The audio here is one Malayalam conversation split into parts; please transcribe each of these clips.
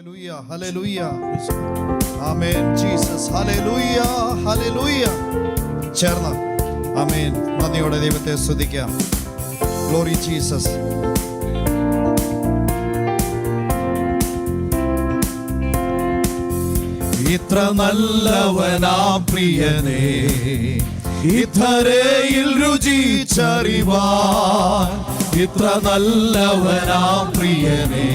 Hallelujah, hallelujah. Amen, Jesus. Hallelujah, hallelujah. ചേർന്ന് ആമേൻ നന്ദിയോടെ ദൈവത്തെ സ്തുതിക്കാം. Glory Jesus. ഇത്ര നല്ലവനാം പ്രിയനേ, ഇത്രയിൽ രുചിച്ചറിവാൻ. ഇത്ര നല്ലവനാം പ്രിയനേ,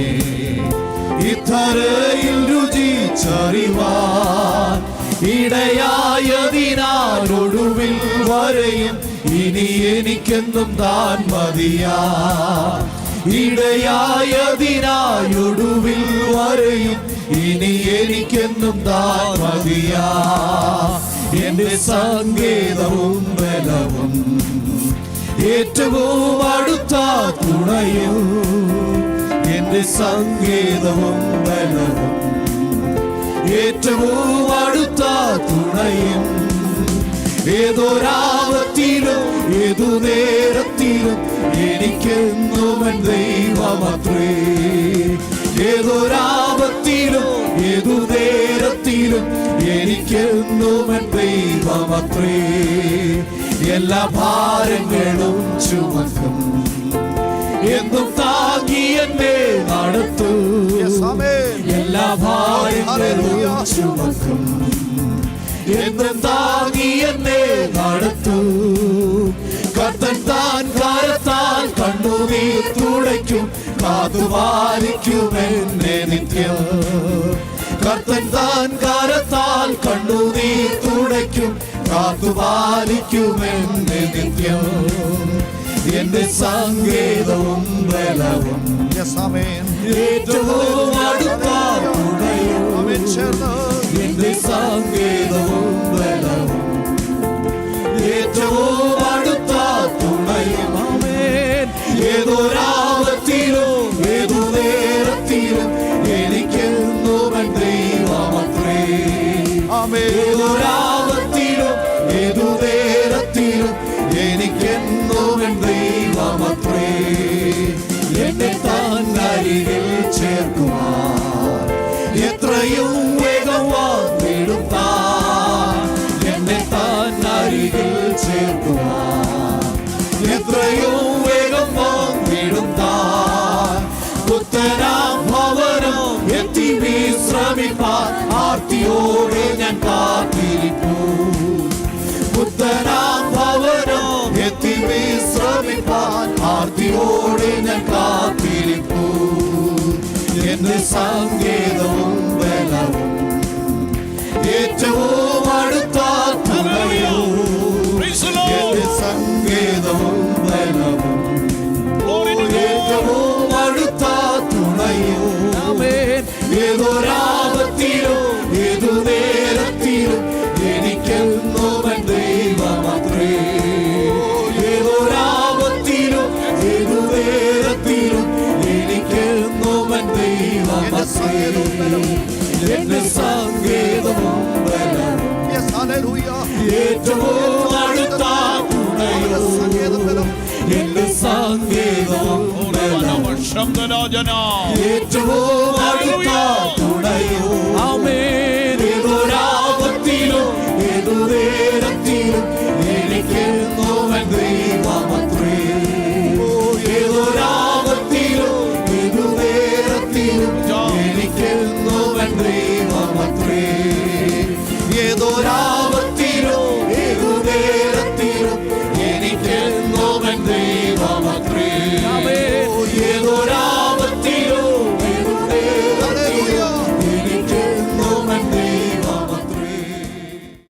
ഇത്രയിൽ രുചിച്ചറിവാൻ. ഇടയായതിനാലൊടുവിൽ വരെയും ഇനി എനിക്കെന്നും താൻ മതിയാ. ഇടയായതിനായൊടുവിൽ വരെയും ഇനി എനിക്കെന്നും താൻ മതിയാ. എന്റെ സങ്കേതവും ബലവും ഏറ്റവും അടുത്ത തുണയും. എന്റെ സങ്കേതവും ബലവും ഏറ്റവും അടുത്ത തുണയും. ഏതൊരാപത്തിലും ഏതു നേരത്തിലും എനിക്കെന്നും എൻ ദൈവമത്രേ. ഏതൊരാപത്തിലും ഏതു നേരത്തിലും എനിക്കെന്നും എൻ ദൈവമത്രേ. എല്ലാ ഭാരങ്ങളും ചുമക്കും, എന്നും താങ്ങി എന്നെ നടത്തൂ. എല്ലാ ഭാരങ്ങളും ചുമക്കും, എന്നും താങ്ങി എന്നെ നടത്തൂ. കർത്തൻ താൻ കരത്താൽ കണ്ണുനീർ തുടയ്ക്കും, കാത്തുപാലിക്കും എന്നെ നിത്യം. കർത്തൻ താൻ കരത്താൽ കണ്ണുനീർ തുടയ്ക്കും, കാത്തുപാലിക്കും എന്നെ നിത്യം. എന്റെ സങ്കേതവും ബലവും ഏറ്റവും അടുത്ത തുണയും. എന്റെ സങ്കേതവും ബലവും ഏറ്റവും അടുത്ത തുണയും. ഏതൊരാപത്തിലും ഏതു നേരത്തിലും എനിക്കെന്നും എൻ ദൈവമത്രേ. ഏതൊരാപത്തിലും ഏതു നേരത്തിലും എനിക്കെന്നും എൻ ദൈവമത്രേ. എന്നെ താൻ അരികിൽ ചേർക്കുവാൻ എത്രയും വേഗം വന്നിടും താൻ. എന്നെ താൻ അരികിൽ ചേർക്കുവാൻ എത്രയും വേഗം വന്നിടും താൻ. പുത്തനാം ഭവനം എത്തി വിശ്രമിപ്പാൻ ആർത്തിയോടെ ഞാൻ കാത്തിരിപ്പൂ. പുത്തനാം ഭവനം എത്തി വിശ്രമിപ്പാൻ ആർത്തിയോടെ ഞാൻ കാത്തിരിപ്പൂ. എന്റെ സങ്കേതവും ബലവും ഏറ്റവും അടുത്ത തുണയും. എന്റെ സങ്കേതവും ബലവും ഏറ്റവും അടുത്ത തുണയും. ഏതൊരാപത്തിലും ഏതു നേരത്തിലും എനിക്കെന്നും എൻ ദൈവമത്രേ. ഏതൊരാപത്തിലും ഏതു നേരത്തിലും എനിക്കെന്നും എൻ ദൈവമത്രേ. എന്റെ സങ്കേതവും ബലവും ഏറ്റവും അടുത്ത തുണയും. എന്റെ സങ്കേതവും ബലവും ഏറ്റവും അടുത്ത